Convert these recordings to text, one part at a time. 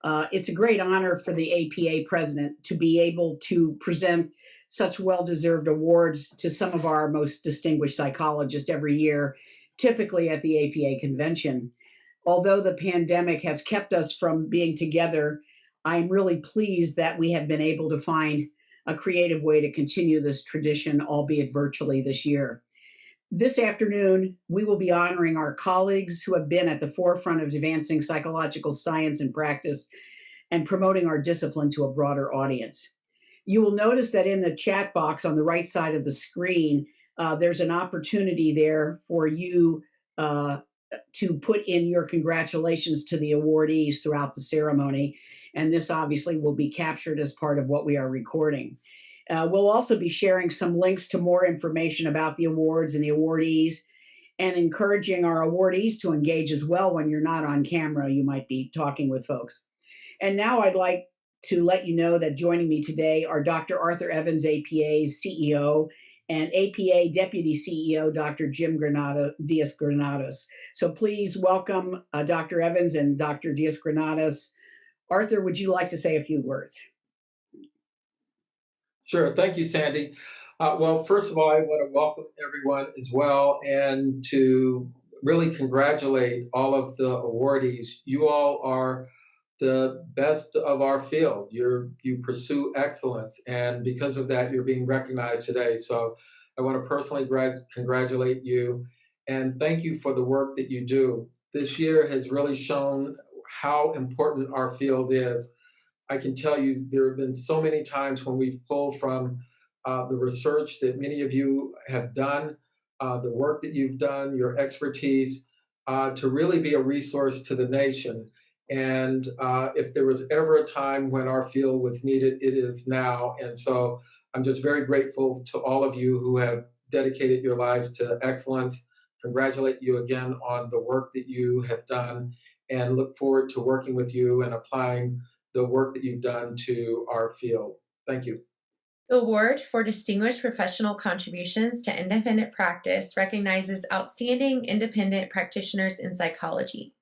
It's a great honor for the APA president to be able to present such well-deserved awards to some of our most distinguished psychologists every year, typically at the APA convention. Although the pandemic has kept us from being together, I'm really pleased that we have been able to find a creative way to continue this tradition, albeit virtually this year. This afternoon, we will be honoring our colleagues who have been at the forefront of advancing psychological science and practice and promoting our discipline to a broader audience. You will notice that in the chat box on the right side of the screen, there's an opportunity there for you uh, to put in your congratulations to the awardees throughout the ceremony. And this obviously will be captured as part of what we are recording. We'll also be sharing some links to more information about the awards and the awardees, and encouraging our awardees to engage as well when you're not on camera. You might be talking with folks. And now I'd like to let you know that joining me today are Dr. Arthur Evans, APA's CEO, and APA Deputy CEO, Dr. Jim Diaz-Granados. So please welcome Dr. Evans and Dr. Diaz-Granados. Arthur, would you like to say a few words? Sure. Thank you, Sandy. Well, first of all, I want to welcome everyone as well and to really congratulate all of the awardees. You all are the best of our field. You pursue excellence, and because of that, you're being recognized today. So I want to personally congratulate you and thank you for the work that you do. This year has really shown how important our field is. I can tell you there have been so many times when we've pulled from the research that many of you have done, the work that you've done, your expertise, to really be a resource to the nation. And if there was ever a time when our field was needed, it is now. And so I'm just very grateful to all of you who have dedicated your lives to excellence. Congratulate you again on the work that you have done, and look forward to working with you and applying the work that you've done to our field. Thank you. The award for distinguished professional contributions to independent practice recognizes outstanding independent practitioners in psychology.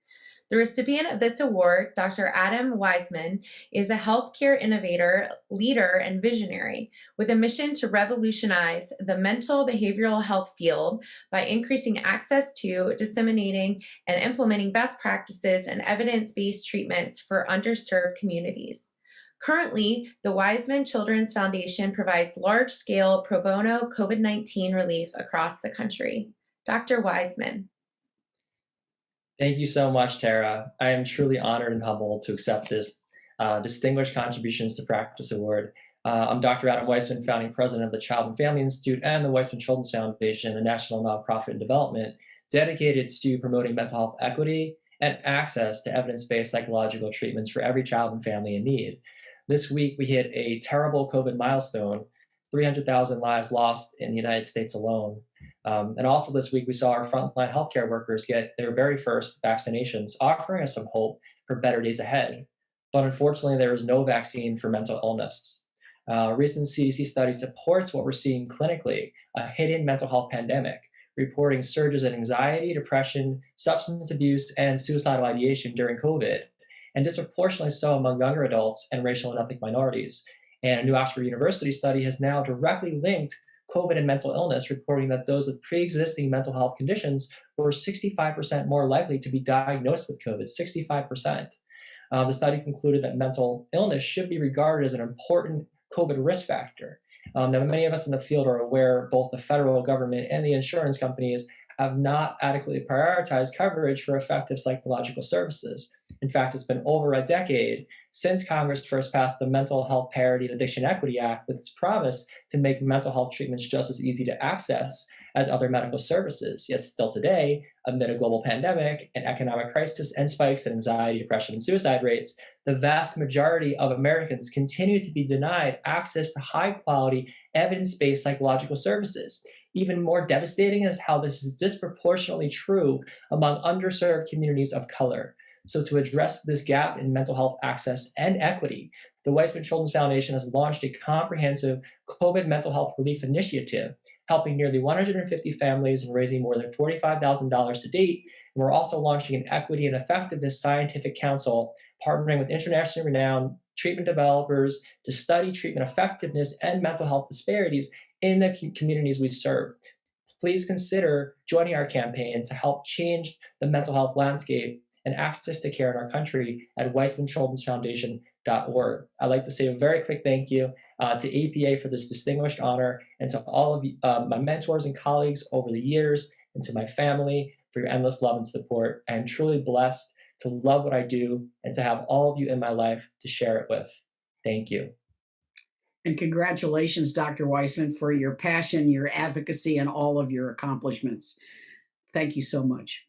The recipient of this award, Dr. Adam Weissman, is a healthcare innovator, leader, and visionary with a mission to revolutionize the mental behavioral health field by increasing access to, disseminating, and implementing best practices and evidence-based treatments for underserved communities. Currently, the Weissman Children's Foundation provides large-scale pro bono COVID-19 relief across the country. Dr. Weissman. Thank you so much, Tara. I am truly honored and humbled to accept this Distinguished Contributions to Practice Award. I'm Dr. Adam Weissman, founding president of the Child and Family Institute and the Weissman Children's Foundation, a national nonprofit in development dedicated to promoting mental health equity and access to evidence-based psychological treatments for every child and family in need. This week, we hit a terrible COVID milestone, 300,000 lives lost in the United States alone. And also this week, we saw our frontline healthcare workers get their very first vaccinations, offering us some hope for better days ahead. But unfortunately, there is no vaccine for mental illness. Recent CDC study supports what we're seeing clinically, a hidden mental health pandemic, reporting surges in anxiety, depression, substance abuse, and suicidal ideation during COVID, and disproportionately so among younger adults and racial and ethnic minorities. And a new Oxford University study has now directly linked COVID and mental illness, reporting that those with pre-existing mental health conditions were 65% more likely to be diagnosed with COVID, 65%. The study concluded that mental illness should be regarded as an important COVID risk factor. Now, many of us in the field are aware both the federal government and the insurance companies have not adequately prioritized coverage for effective psychological services. In fact, it's been over a decade since Congress first passed the Mental Health Parity and Addiction Equity Act with its promise to make mental health treatments just as easy to access as other medical services. Yet still today, amid a global pandemic, an economic crisis, and spikes in anxiety, depression, and suicide rates, the vast majority of Americans continue to be denied access to high-quality, evidence-based psychological services. Even more devastating is how this is disproportionately true among underserved communities of color. So to address this gap in mental health access and equity, the Weissman Children's Foundation has launched a comprehensive COVID mental health relief initiative, helping nearly 150 families and raising more than $45,000 to date. And we're also launching an equity and effectiveness scientific council partnering with internationally renowned treatment developers to study treatment effectiveness and mental health disparities in the communities we serve. Please consider joining our campaign to help change the mental health landscape and access to care in our country at weissmanchildrensfoundation.org. I'd like to say a very quick thank you to APA for this distinguished honor, and to all of my mentors and colleagues over the years, and to my family for your endless love and support. I am truly blessed to love what I do and to have all of you in my life to share it with. Thank you. And congratulations, Dr. Weissman, for your passion, your advocacy, and all of your accomplishments. Thank you so much.